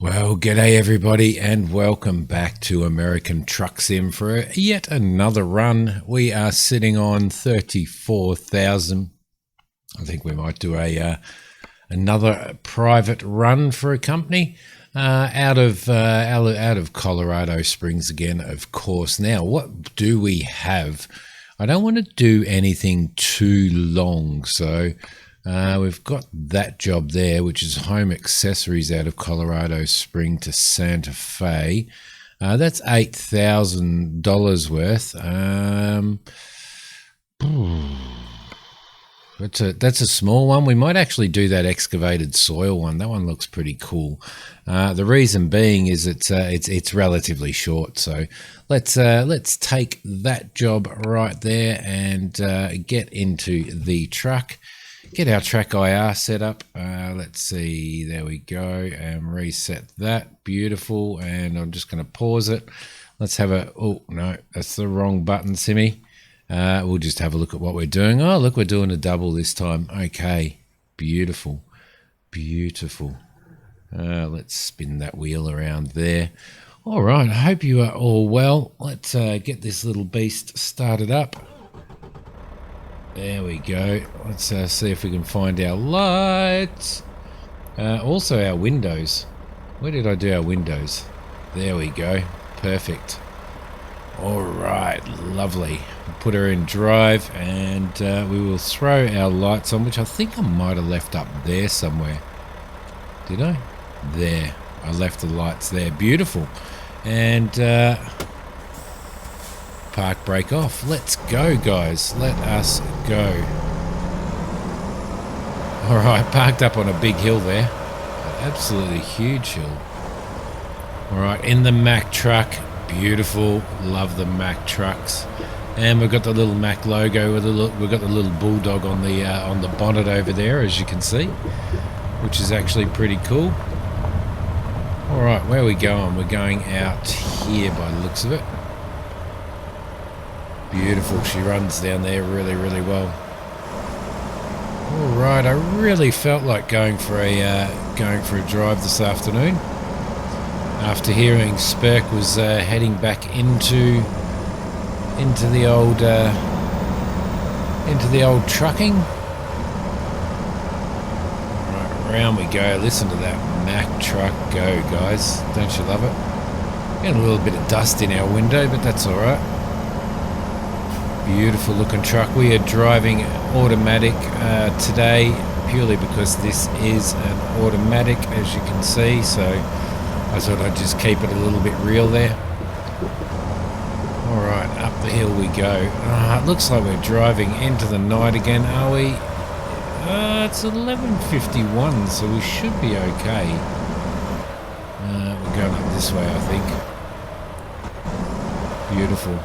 Well, g'day everybody, and welcome back to American Truck Sim for yet another run. We are sitting on 34,000. I think we might do another private run for a company out of Colorado Springs again, of course. Now, what do we have? I don't want to do anything too long, so we've got that job there, which is home accessories out of Colorado Spring to Santa Fe. That's $8,000 worth. That's a small one. We might actually do that excavated soil one. That one looks pretty cool. The reason being is it's relatively short. So let's take that job right there and get into the truck. Get our track IR set up. Let's see, there we go, and reset that. Beautiful. And I'm just going to pause it. Let's have oh no, that's the wrong button, Simi. We'll just have a look at what we're doing. Oh, look, we're doing a double this time. Okay, beautiful, beautiful. Let's spin that wheel around there. All right, I hope you are all well. Let's get this little beast started up. There we go. Let's see if we can find our lights. Also our windows. Where did I do our windows? There we go. Perfect. All right, lovely. Put her in drive, and we will throw our lights on, which I think I might have left up there somewhere. Did I? There. I left the lights there. Beautiful. And park brake off. Let's go, guys. Let us go. All right, parked up on a big hill there. An absolutely huge hill. All right, in the Mack truck. Beautiful. Love the Mack trucks. And we've got the little Mack logo. We've got the little bulldog on the bonnet over there, as you can see, which is actually pretty cool. All right, where are we going? We're going out here by the looks of it. Beautiful. She runs down there really, really well. All right, I really felt like going for a drive this afternoon. After hearing Spurk was heading back into the old trucking. Right, around we go. Listen to that Mack truck go, guys. Don't you love it? Getting a little bit of dust in our window, but that's all right. Beautiful looking truck. We are driving automatic today purely because this is an automatic, as you can see, so I thought I'd just keep it a little bit real there. Alright, up the hill we go. It looks like we're driving into the night again, are we? It's 11:51, so we should be okay. We're going up this way, I think. Beautiful.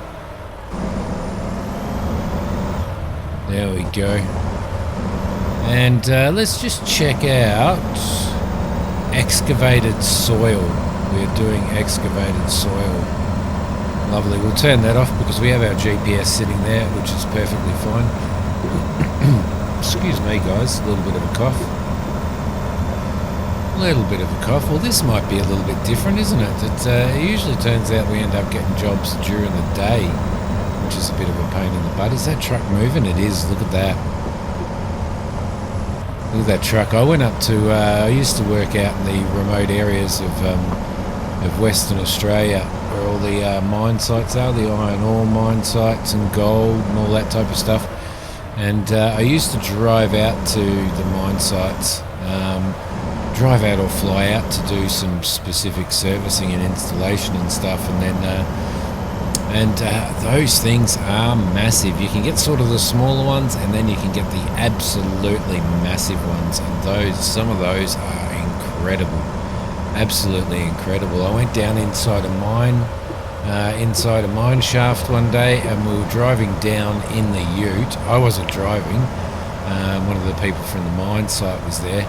There we go. And let's just check out excavated soil. We're doing excavated soil. Lovely. We'll turn that off because we have our GPS sitting there, which is perfectly fine. Excuse me, guys. A little bit of a cough. A little bit of a cough. Well, this might be a little bit different, isn't it? It usually turns out we end up getting jobs during the day, which is a bit of a pain in the butt. Is that truck moving? It is. Look at that. Look at that truck. I went up to, I used to work out in the remote areas of Western Australia, where all the mine sites are, the iron ore mine sites and gold and all that type of stuff. And I used to drive out to the mine sites, drive out or fly out to do some specific servicing and installation and stuff, and then those things are massive. You can get sort of the smaller ones, and then you can get the absolutely massive ones, and some of those are incredible, absolutely incredible. I went down inside a mine shaft one day, and we were driving down in the ute. I wasn't driving. One of the people from the mine site was there.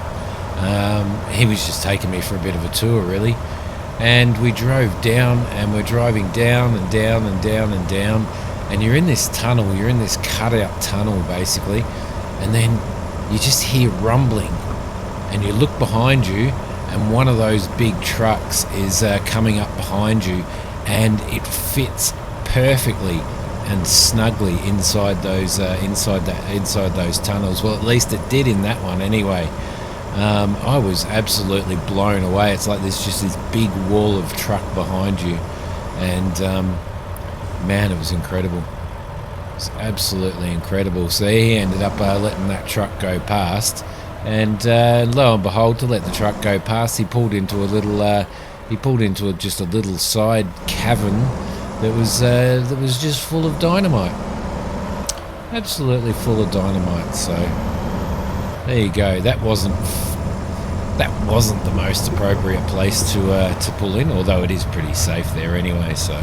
He was just taking me for a bit of a tour, really. And we drove down, and we're driving down and down and down and down, and you're in this tunnel, you're in this cutout tunnel basically, and then you just hear rumbling, and you look behind you, and one of those big trucks is coming up behind you, and it fits perfectly and snugly inside those those tunnels. Well, at least it did in that one anyway. I was absolutely blown away. It's like there's just this big wall of truck behind you, and man, it was incredible. It's absolutely incredible. So he ended up letting that truck go past, and lo and behold, to let the truck go past, he pulled into just a little side cavern that was just full of dynamite, absolutely full of dynamite. So there you go. That wasn't the most appropriate place to pull in, although it is pretty safe there anyway. So.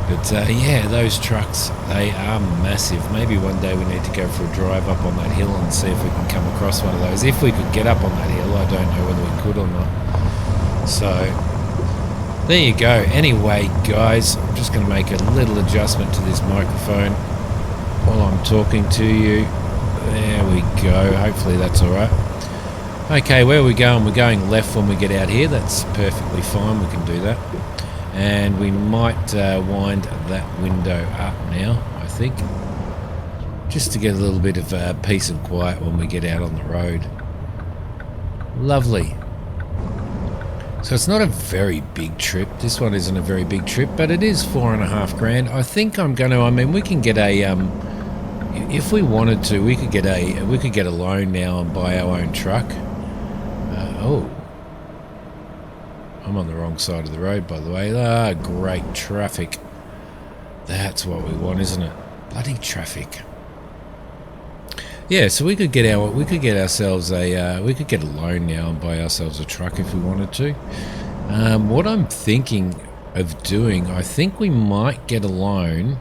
But yeah, those trucks, they are massive. Maybe one day we need to go for a drive up on that hill and see if we can come across one of those. If we could get up on that hill, I don't know whether we could or not. So, there you go. Anyway, guys, I'm just going to make a little adjustment to this microphone while I'm talking to you. There we go. Hopefully that's all right. Okay, where are we going? We're going left when we get out here. That's perfectly fine. We can do that. And we might wind that window up now, I think, just to get a little bit of peace and quiet when we get out on the road. Lovely. So it's not a very big trip. This one isn't a very big trip, but it is $4.5 grand. I think I'm going to. I mean, we can get a. If we wanted to, we could get a loan now and buy our own truck. Oh. I'm on the wrong side of the road, by the way. Ah, great traffic. That's what we want, isn't it? Bloody traffic. Yeah, so we could get ourselves a loan now and buy ourselves a truck if we wanted to. What I'm thinking of doing, I think we might get a loan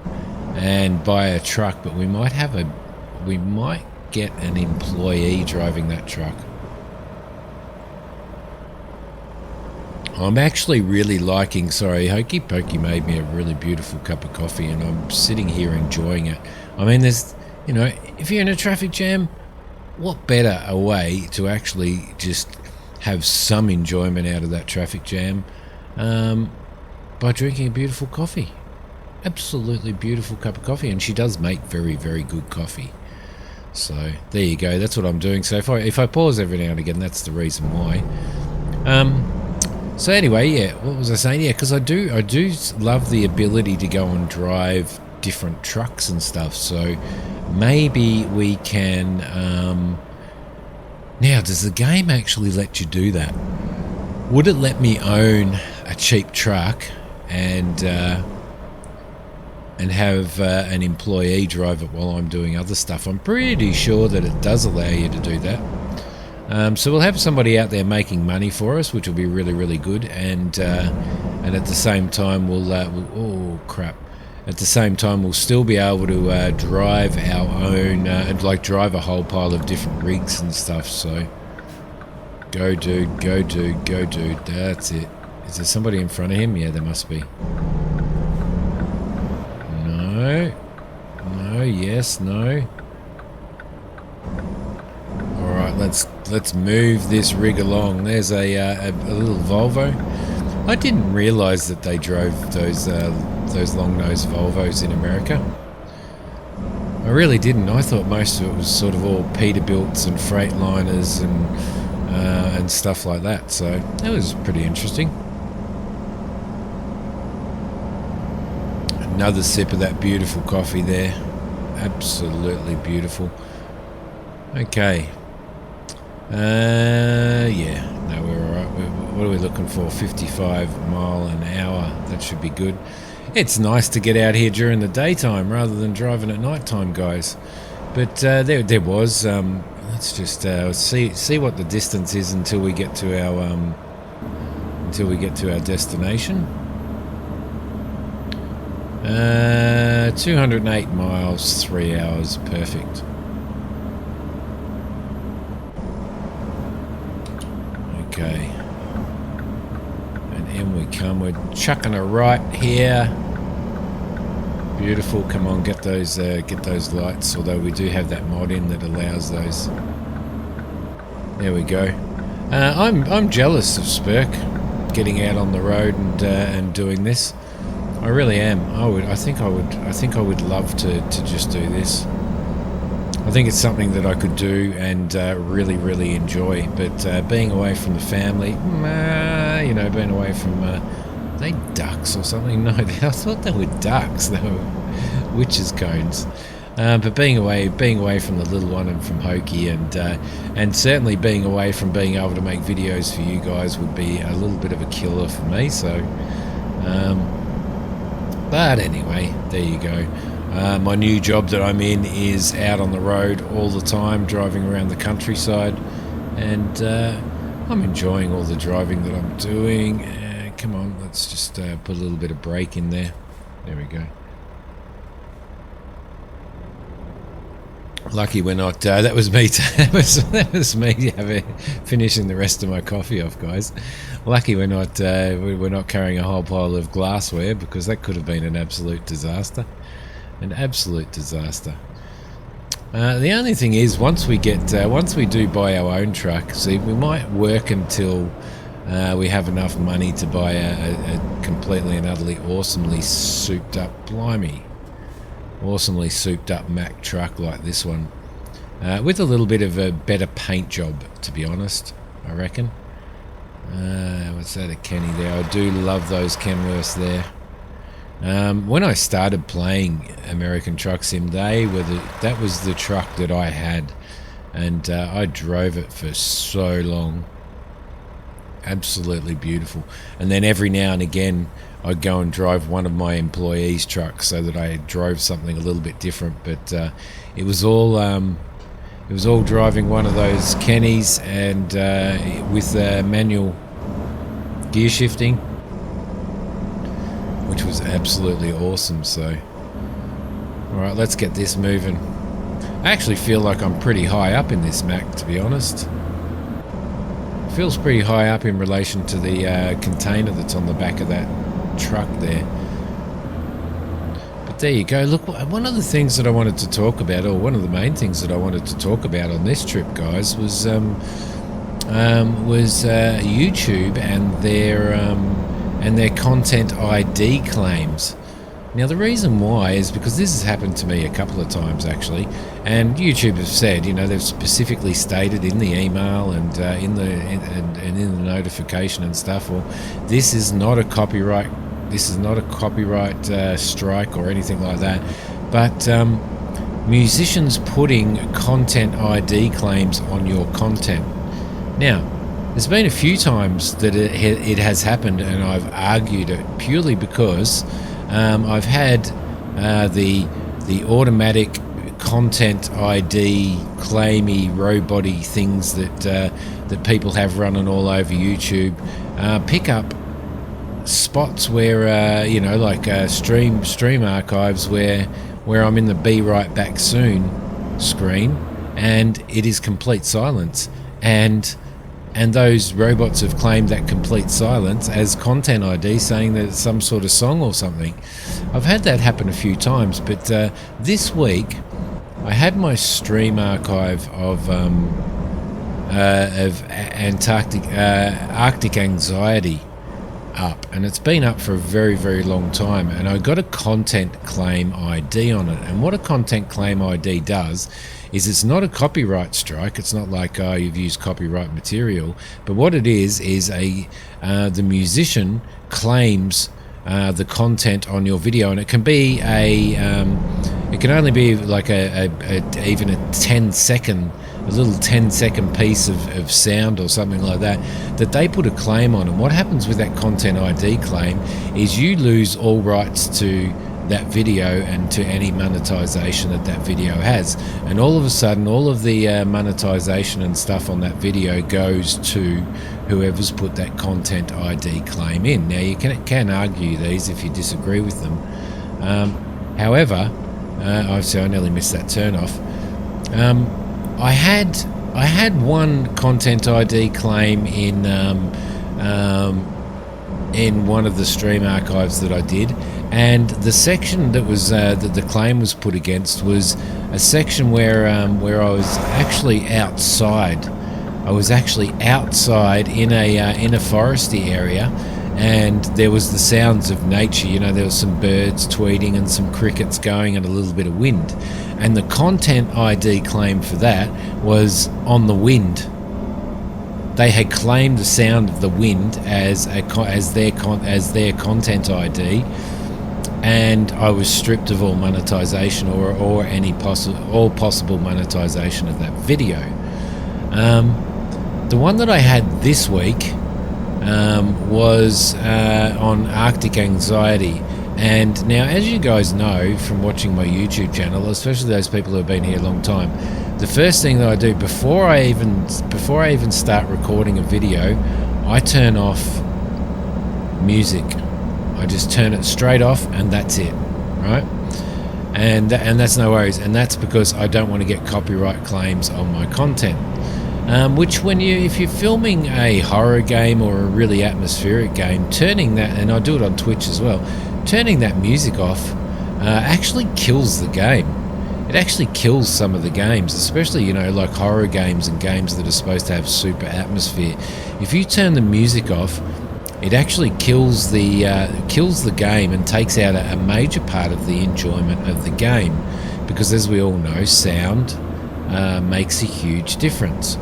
and buy a truck, but we might get an employee driving that truck. I'm actually really liking, Hokey Pokey made me a really beautiful cup of coffee, and I'm sitting here enjoying it. I mean, there's, if you're in a traffic jam, what better a way to actually just have some enjoyment out of that traffic jam by drinking a beautiful coffee. Absolutely beautiful cup of coffee, and she does make very, very good coffee. So there you go. That's what I'm doing. So if I pause every now and again, that's the reason why. So anyway, yeah, what was I saying? Yeah, because I do love the ability to go and drive different trucks and stuff. So maybe we can. Now, does the game actually let you do that? Would it let me own a cheap truck and have an employee drive it while I'm doing other stuff? I'm pretty sure that it does allow you to do that. So we'll have somebody out there making money for us, which will be really, really good. And at the same time, oh crap! At the same time, we'll still be able to drive our own, drive a whole pile of different rigs and stuff. So go, dude, go, dude, go, dude. That's it. Is there somebody in front of him? Yeah, there must be. No. No. Yes. No. Let's move this rig along. There's a little Volvo. I didn't realise that they drove those long-nosed Volvos in America. I really didn't. I thought most of it was sort of all Peterbilts and Freightliners and stuff like that. So that was pretty interesting. Another sip of that beautiful coffee there. Absolutely beautiful. Okay. Yeah, no, we're alright. What are we looking for? 55 mile an hour. That should be good. It's nice to get out here during the daytime rather than driving at night time, guys. But there was. Let's just see what the distance is until we get to our destination. 208 miles, 3 hours. Perfect. Okay, and in we come. We're chucking a right here. Beautiful. Come on, get those lights. Although we do have that mod in that allows those. There we go. I'm jealous of Spurk getting out on the road and doing this. I really am. I think I would love to just do this. I think it's something that I could do and really enjoy. But being away from the family, you know, being away from are they ducks or something? No, I thought they were ducks. They were witches' cones. But being away from the little one and from Hokey, and certainly being away from being able to make videos for you guys would be a little bit of a killer for me. So, but anyway, there you go. My new job that I'm in is out on the road all the time, driving around the countryside, and I'm enjoying all the driving that I'm doing. Come on, let's just put a little bit of brake in there. There we go. Lucky we're not. That was me. That was me finishing the rest of my coffee off, guys. Lucky we're not carrying a whole pile of glassware, because that could have been an absolute disaster. An absolute disaster. The only thing is, once we do buy our own truck, see, we might work until we have enough money to buy a completely and utterly awesomely souped up, awesomely souped up Mack truck like this one, with a little bit of a better paint job, to be honest, I reckon. What's that, a Kenny there? I do love those Kenworths there. When I started playing American Truck Sim, that was the truck that I had, and I drove it for so long. Absolutely beautiful. And then every now and again I'd go and drive one of my employees' trucks, so that I drove something a little bit different. But it was all driving one of those Kennys, and with manual gear shifting, which was absolutely awesome. So, all right, let's get this moving. I actually feel like I'm pretty high up in this Mack, to be honest. Feels pretty high up in relation to the container that's on the back of that truck there. But there you go. Look, one of the things that I wanted to talk about, or one of the main things that I wanted to talk about on this trip, guys, was YouTube and their content ID claims. Now, the reason why is because this has happened to me a couple of times, actually, and YouTube have said, you know, they've specifically stated in the email and in the notification and stuff, well, this is not a copyright strike or anything like that, but musicians putting content ID claims on your content. Now, there's been a few times that it has happened, and I've argued it purely because I've had the automatic content ID claimy roboty things that people have running all over YouTube pick up spots where you know, like stream archives where I'm in the "Be Right Back Soon" screen, and it is complete silence, and those robots have claimed that complete silence as content ID, saying that it's some sort of song or something. I've had that happen a few times, but this week I had my stream archive of Arctic Anxiety up, and it's been up for a very long time, and I got a content claim ID on it. And what a content claim ID does is, it's not a copyright strike. It's not like, oh, you've used copyright material, but what it is the musician claims the content on your video, and it can be it can only be like even a 10-second, a little 10-second piece of sound or something like that they put a claim on. And what happens with that content ID claim is you lose all rights to that video and to any monetization that video has, and all of a sudden all of the monetization and stuff on that video goes to whoever's put that content ID claim in. Now, you can argue these if you disagree with them. However, I nearly missed that turn off. I had one content ID claim in one of the stream archives that I did, and the section that was that the claim was put against was a section where I was actually outside I was actually outside in a foresty area, and there was the sounds of nature. You know, there was some birds tweeting and some crickets going and a little bit of wind. And the content ID claim for that was on the wind. They had claimed the sound of the wind as their content ID, and I was stripped of all monetization or all possible monetization of that video. The one that I had this week was on Arctic anxiety. And now, as you guys know from watching my YouTube channel, especially those people who have been here a long time, the first thing that I do before I even start recording a video, I turn off music. I just turn it straight off, and that's it, right? And that's no worries. And that's because I don't want to get copyright claims on my content. Which if you're filming a horror game or a really atmospheric game, turning that, and I do it on Twitch as well, turning that music off actually kills the game. It actually kills some of the games, especially, you know, like horror games and games that are supposed to have super atmosphere. If you turn the music off, it actually kills the game and takes out a major part of the enjoyment of the game, because as we all know, sound makes a huge difference.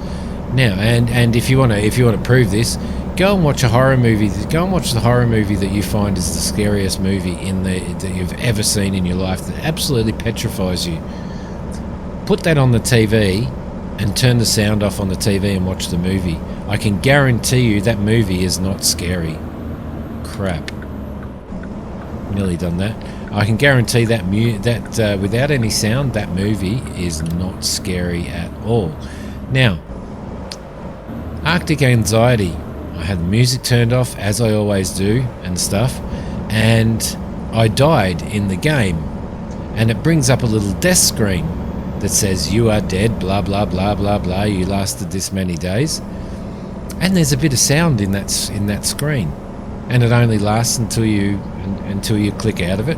Now, and if you want to prove this, go and watch a horror movie. Go and watch the horror movie that you find is the scariest movie that you've ever seen in your life, that absolutely petrifies you. Put that on the TV and turn the sound off on the TV and watch the movie. I can guarantee you that movie is not scary. Crap. Nearly done that. I can guarantee that without any sound, that movie is not scary at all. Now, Arctic anxiety. I had the music turned off, as I always do, and stuff, and I died in the game. And it brings up a little death screen that says, "You are dead, blah, blah, blah, blah, blah, you lasted this many days." And there's a bit of sound in that screen. And it only lasts until you click out of it.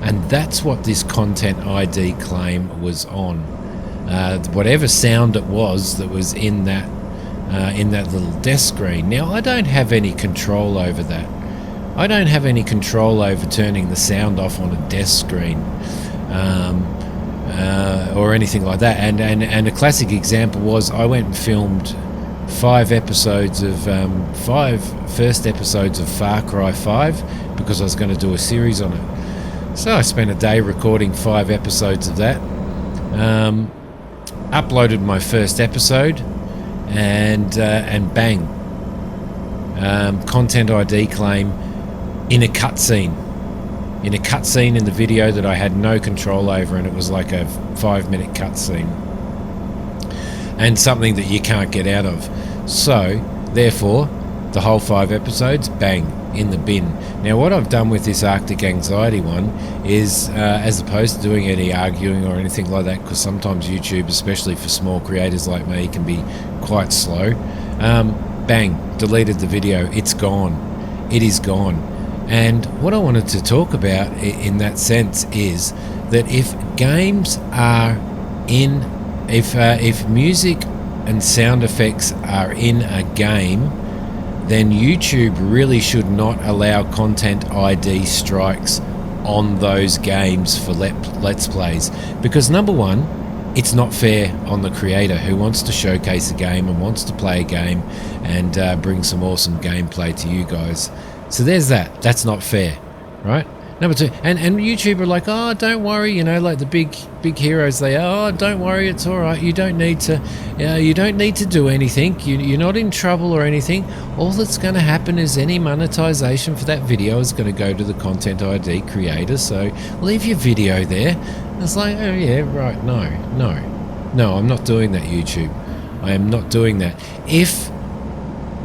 And that's what this content ID claim was on. Whatever sound it was that was in that little death screen. Now, I don't have any control over that. I don't have any control over turning the sound off on a death screen or anything like that. And a classic example was I went and filmed 5 first episodes of Far Cry 5 because I was going to do a series on it. So I spent a day recording 5 episodes of that, uploaded my first episode, and bang, content ID claim in a cutscene. In a cutscene in the video that I had no control over, and it was like a 5-minute cutscene. And something that you can't get out of. So, therefore, the whole 5 episodes, bang, in the bin. Now, what I've done with this Arctic anxiety one is, as opposed to doing any arguing or anything like that, because sometimes YouTube, especially for small creators like me, can be quite slow, bang, deleted the video. It's gone. It is gone. And what I wanted to talk about in that sense is that if games are in, if music and sound effects are in a game, then YouTube really should not allow content ID strikes on those games for Let's Plays. Because number one, it's not fair on the creator who wants to showcase a game and wants to play a game and bring some awesome gameplay to you guys. So there's that. That's not fair, right? Number two, and YouTube are like, oh, don't worry, you know, like the big heroes they are. Oh, don't worry, it's all right. You don't need to do anything. You're not in trouble or anything. All that's going to happen is any monetization for that video is going to go to the content ID creator. So leave your video there. And it's like, oh yeah, right. No, I'm not doing that, YouTube. I am not doing that. If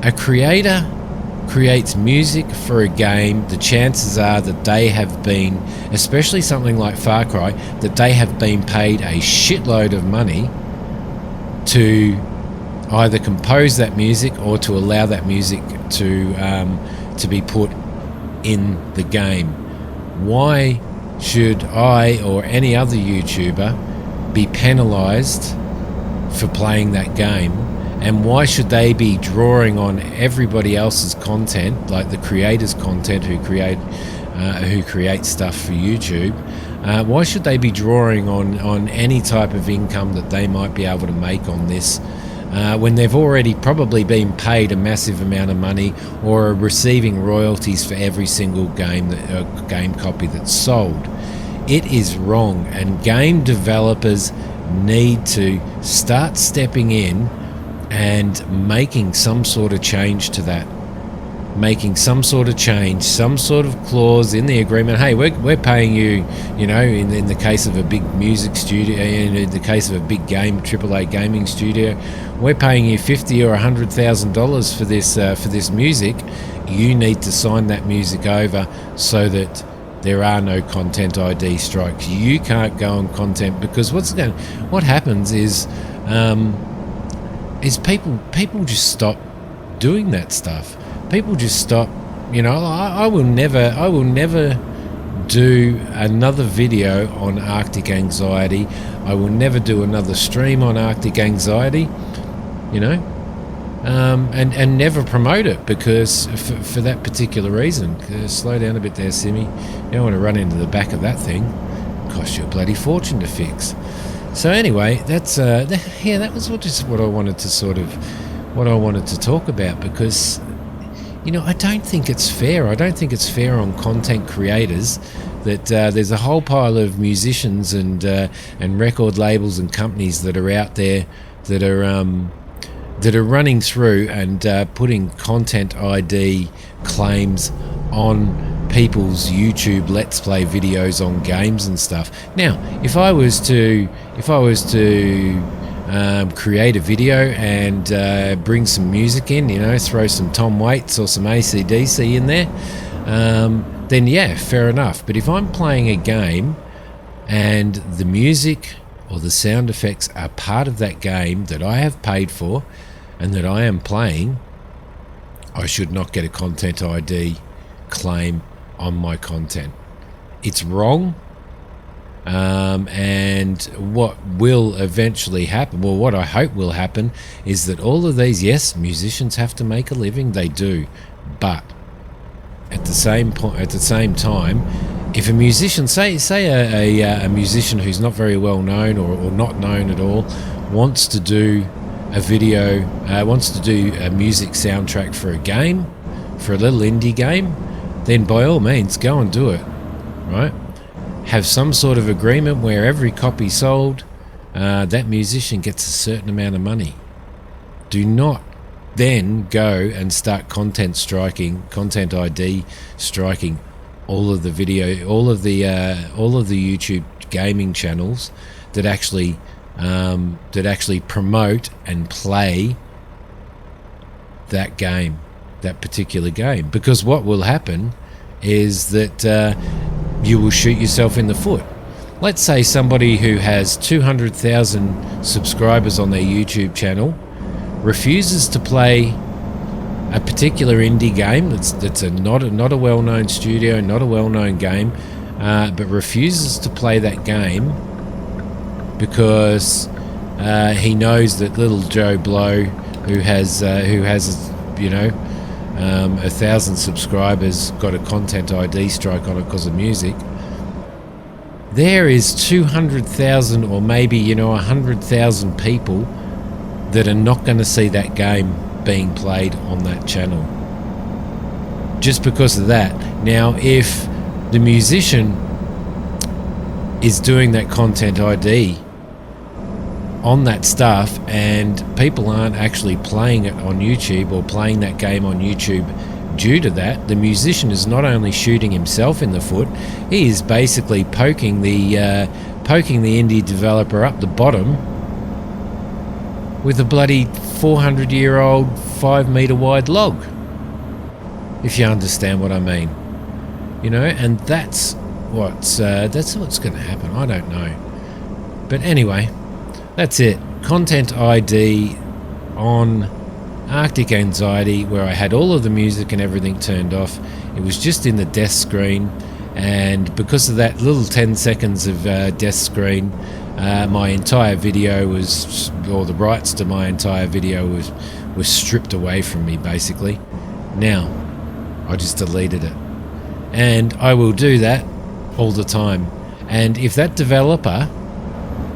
a creator creates music for a game, the chances are that they have been, especially something like Far Cry, that they have been paid a shitload of money to either compose that music or to allow that music to be put in the game. Why should I or any other YouTuber be penalized for playing that game And why should they be drawing on everybody else's content, like the creators' content who create stuff for YouTube? Why should they be drawing on any type of income that they might be able to make on this when they've already probably been paid a massive amount of money or are receiving royalties for every single game copy that's sold? It is wrong, and game developers need to start stepping in and making some sort of change to that. Making some sort of change, some sort of clause in the agreement. Hey, we're paying you, in the case of a big music studio, in the case of a big AAA gaming studio, we're paying you $50,000 or $100,000 for this music. You need to sign that music over so that there are no content ID strikes. You can't go on content, because what happens is people just stop doing that stuff. People just stop. I will never do another video on Arctic anxiety. I will never do another stream on Arctic anxiety, and never promote it, because for that particular reason. Slow down a bit there, Simi. You don't want to run into the back of that thing. It costs you a bloody fortune to fix. So anyway, that was just what I wanted to talk about, because I don't think it's fair. I don't think it's fair on content creators that there's a whole pile of musicians and record labels and companies that are out there that are running through and putting content ID claims on people's YouTube Let's Play videos on games and stuff. Now, if I was to create a video and bring some music in, throw some Tom Waits or some AC/DC in there, then yeah, fair enough. But if I'm playing a game and the music or the sound effects are part of that game that I have paid for and that I am playing, I should not get a content ID claim on my content. It's wrong. And what will eventually happen, well, what I hope will happen, is that all of these, yes, musicians have to make a living, they do, but at the same time, if a musician, say a musician who's not very well known or not known at all, wants to do a video, wants to do a music soundtrack for a game, for a little indie game, then by all means go and do it, right? Have some sort of agreement where every copy sold, that musician gets a certain amount of money. Do not then go and start content ID striking all of the video, all of the YouTube gaming channels that actually promote and play that game, that particular game. Because what will happen is that you will shoot yourself in the foot. Let's say somebody who has 200,000 subscribers on their YouTube channel refuses to play a particular indie game that's not a well-known studio, not a well-known game, but refuses to play that game because he knows that little Joe Blow, who has 1,000 subscribers, got a content ID strike on it because of music. There is 200,000 or maybe 100,000 people that are not going to see that game being played on that channel just because of that. Now, if the musician is doing that content ID on that stuff and people aren't actually playing it on YouTube or playing that game on YouTube due to that, the musician is not only shooting himself in the foot, he is basically poking the indie developer up the bottom with a bloody 400-year-old 5-meter wide log, if you understand what I mean. And that's what's going to happen. I don't know, but anyway, that's it. Content ID on Arctic Anxiety, where I had all of the music and everything turned off. It was just in the death screen, and because of that little 10 seconds of death screen, my entire video was, or the rights to my entire video was stripped away from me, basically. Now, I just deleted it. And I will do that all the time. And if that developer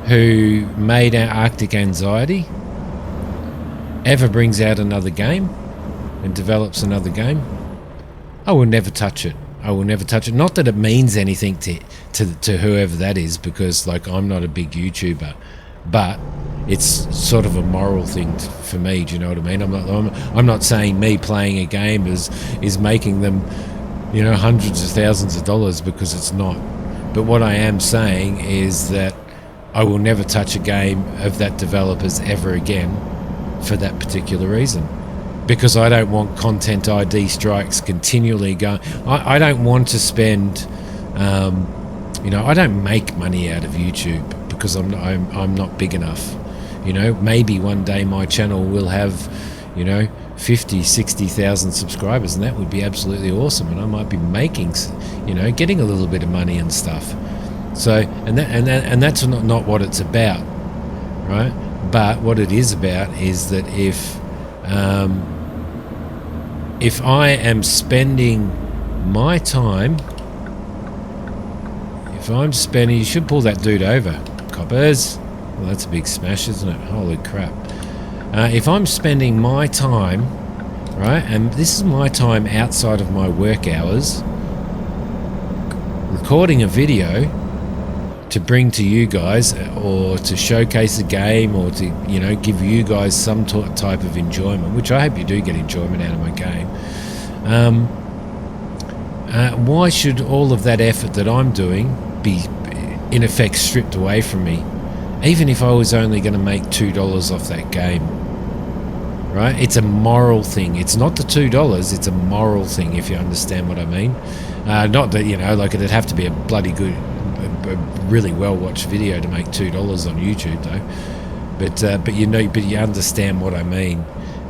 who made our Arctic Anxiety ever brings out another game and develops another game, I will never touch it. I will never touch it. Not that it means anything to whoever that is, because like I'm not a big YouTuber, but it's sort of a moral thing for me. Do you know what I mean? I'm not saying me playing a game is making them, you know, hundreds of thousands of dollars, because it's not. But what I am saying is that I will never touch a game of that developer's ever again for that particular reason. Because I don't want content ID strikes continually going. I don't want to spend, you know, I don't make money out of YouTube because I'm not big enough. You know, maybe one day my channel will have, you know, 50, 60,000 subscribers, and that would be absolutely awesome. And I might be making, you know, getting a little bit of money and stuff. So, and that's not what it's about, right? But what it is about is that if I am spending my time, you should pull that dude over, coppers. Well, that's a big smash, isn't it? Holy crap. If I'm spending my time, right, and this is my time outside of my work hours, recording a video to bring to you guys, or to showcase a game, or to, you know, give you guys some type of enjoyment, which I hope you do get enjoyment out of my game. Why should all of that effort that I'm doing be in effect stripped away from me, even if I was only going to make $2 off that game? Right? It's a moral thing. It's not the $2, it's a moral thing, if you understand what I mean. Not that, you know, like it'd have to be a bloody good, a really well watched video to make $2 on YouTube though. But you know, but you understand what I mean.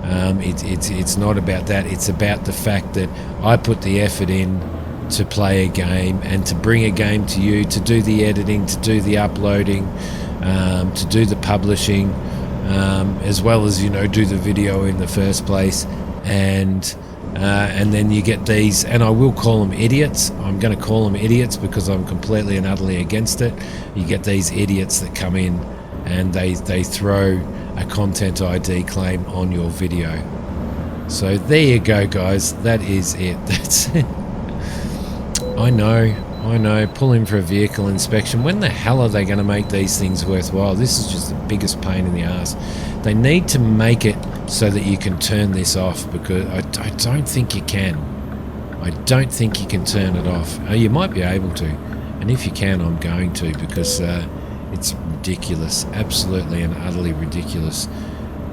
It's not about that. It's about the fact that I put the effort in to play a game and to bring a game to you, to do the editing, to do the uploading, to do the publishing, as well as, you know, do the video in the first place. And then you get these, and I will call them idiots. I'm going to call them idiots because I'm completely and utterly against it. You get these idiots that come in and they throw a content ID claim on your video. So there you go, guys. That is it. That's it. I know. Pull in for a vehicle inspection. When the hell are they going to make these things worthwhile? This is just the biggest pain in the ass. They need to make it so that you can turn this off, because I don't think you can. I don't think you can turn it off. You might be able to, and if you can, I'm going to, because it's ridiculous, absolutely and utterly ridiculous.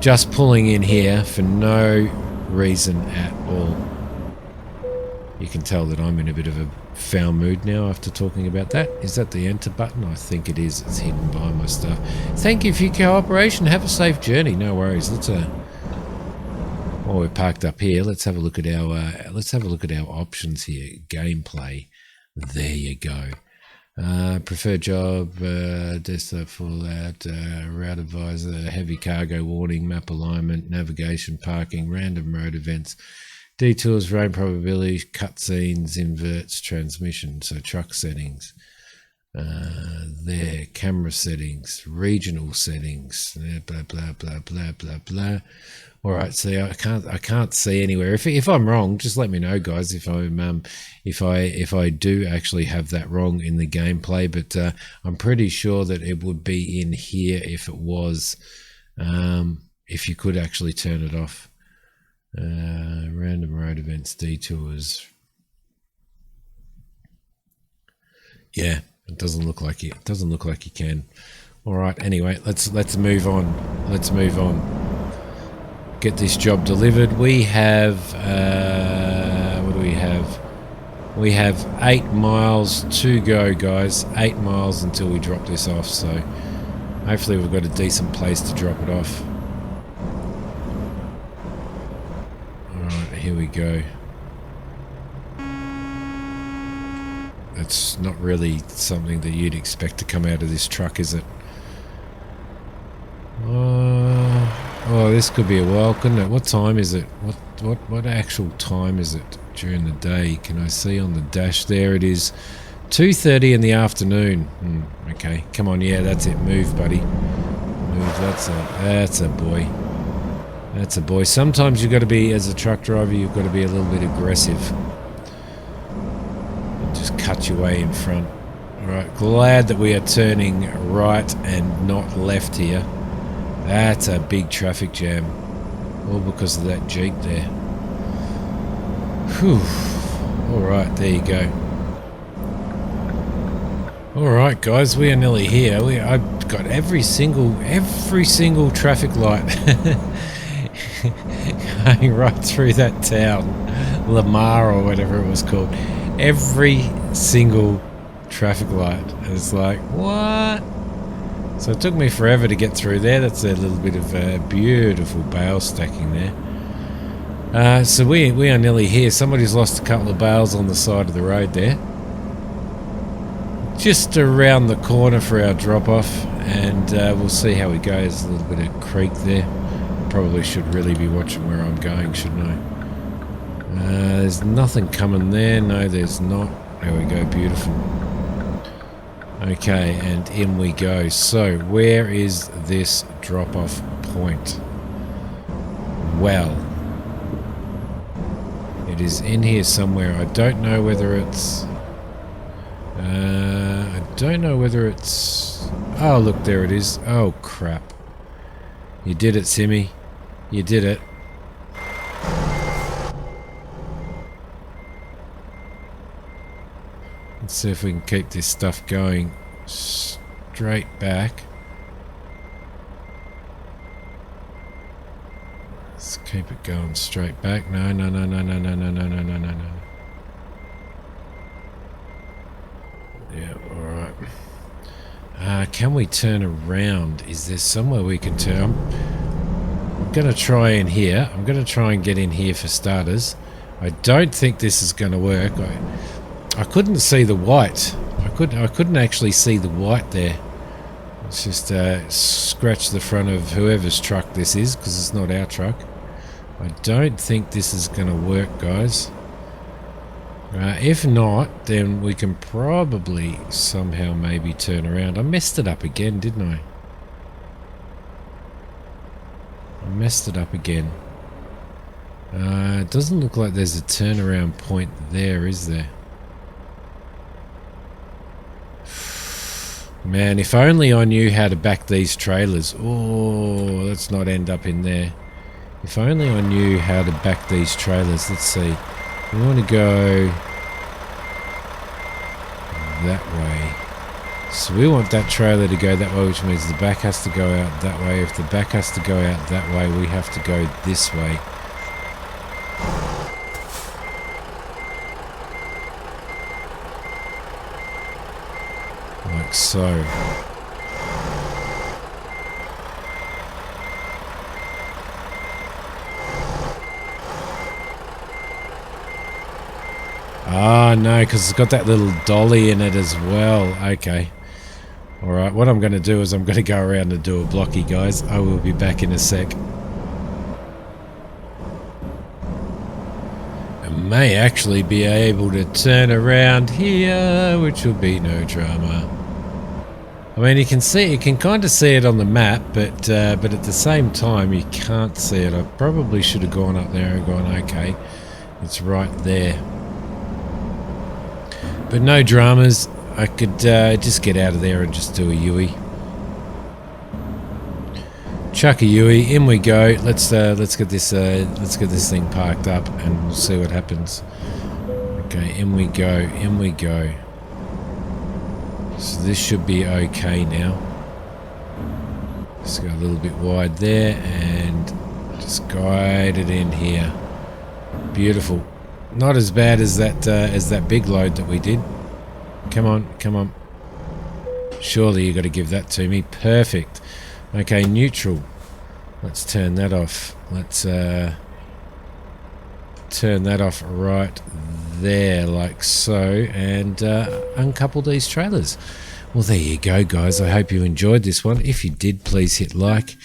Just pulling in here for no reason at all. You can tell that I'm in a bit of a foul mood now after talking about that. Is that the enter button? I think it is. It's hidden behind my stuff. Thank you for your cooperation. Have a safe journey. No worries. Let's while we're parked up here, let's have a look at our options here. Gameplay. There you go. Preferred job, desktop fallout, route advisor, heavy cargo warning, map alignment, navigation, parking, random road events, detours, rain probability, cutscenes, inverts, transmission. So truck settings, there, camera settings, regional settings, blah blah blah blah blah blah. All right, see, I can't see anywhere. If I'm wrong, just let me know, guys. If I do actually have that wrong in the gameplay, but I'm pretty sure that it would be in here if it was, if you could actually turn it off. Random road events, detours. Yeah, it doesn't look like it. It doesn't look like you can. All right. Anyway, let's move on. Let's move on. Get this job delivered. We have what do we have? We have 8 miles to go, guys. 8 miles until we drop this off. So hopefully we've got a decent place to drop it off. All right, here we go. That's not really something that you'd expect to come out of this truck, is it? Oh, this could be a while, couldn't it? What time is it? What actual time is it during the day? Can I see on the dash there? It is 2:30 in the afternoon. Okay, come on, yeah, that's it. Move, buddy. Move. That's a boy. That's a boy. Sometimes you've got to be, as a truck driver, you've got to be a little bit aggressive. Just cut your way in front. Alright, glad that we are turning right and not left here. That's a big traffic jam. All because of that Jeep there. Whew. Alright, there you go. Alright guys, we are nearly here. I've got every single traffic light going right through that town. Lamar or whatever it was called. Every single traffic light. And it's like, what? So it took me forever to get through there. That's a little bit of beautiful bale stacking there. So we are nearly here. Somebody's lost a couple of bales on the side of the road there. Just around the corner for our drop-off, and we'll see how we go. There's a little bit of creek there. Probably should really be watching where I'm going, shouldn't I? There's nothing coming there. No, there's not. There we go. Beautiful. Okay, and in we go. So, where is this drop-off point? Well, it is in here somewhere. I don't know whether it's... I don't know whether it's... Oh, look, there it is. Oh, crap. You did it, Simi. You did it. Let's see if we can keep this stuff going straight back. Let's keep it going straight back. No. Yeah, alright. Can we turn around? Is there somewhere we can turn? I'm going to try in here. I'm going to try and get in here for starters. I don't think this is going to work. I couldn't see the white. I couldn't actually see the white there. Let's just scratch the front of whoever's truck this is, because it's not our truck. I don't think this is going to work, guys. If not, then we can probably somehow maybe turn around. I messed it up again, didn't I? I messed it up again. It doesn't look like there's a turnaround point there, is there? Man, if only I knew how to back these trailers. Oh, let's not end up in there. If only I knew how to back these trailers. Let's see. We want to go that way. So we want that trailer to go that way, which means the back has to go out that way. If the back has to go out that way, we have to go this way. Like so. Ah, no, because it's got that little dolly in it as well. Okay. Alright, what I'm going to do is I'm going to go around and do a blocky, guys. I will be back in a sec. I may actually be able to turn around here, which will be no drama. I mean, you can see, you can kind of see it on the map, but at the same time, you can't see it. I probably should have gone up there and gone, okay, it's right there. But no dramas. I could just get out of there and just do a Yui. Chuck a Yui. In we go. Let's get this thing parked up and we'll see what happens. Okay, in we go. In we go. So this should be okay now. Just go a little bit wide there and just guide it in here. Beautiful. Not as bad as that big load that we did. Come on, come on. Surely you got to give that to me. Perfect. Okay, neutral. Let's turn that off. Let's turn that off right there, like so, and uncouple these trailers. Well, there you go, guys. I hope you enjoyed this one. If you did, please hit like.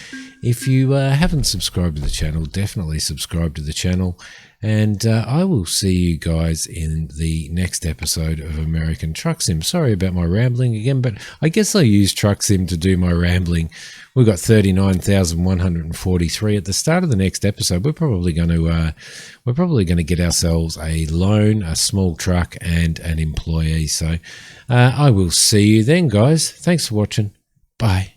If you haven't subscribed to the channel, definitely subscribe to the channel. And I will see you guys in the next episode of American Truck Sim. Sorry about my rambling again, but I guess I use Truck Sim to do my rambling. We've got 39,143 at the start of the next episode. We're probably going to get ourselves a loan, a small truck, and an employee. So I will see you then, guys. Thanks for watching. Bye.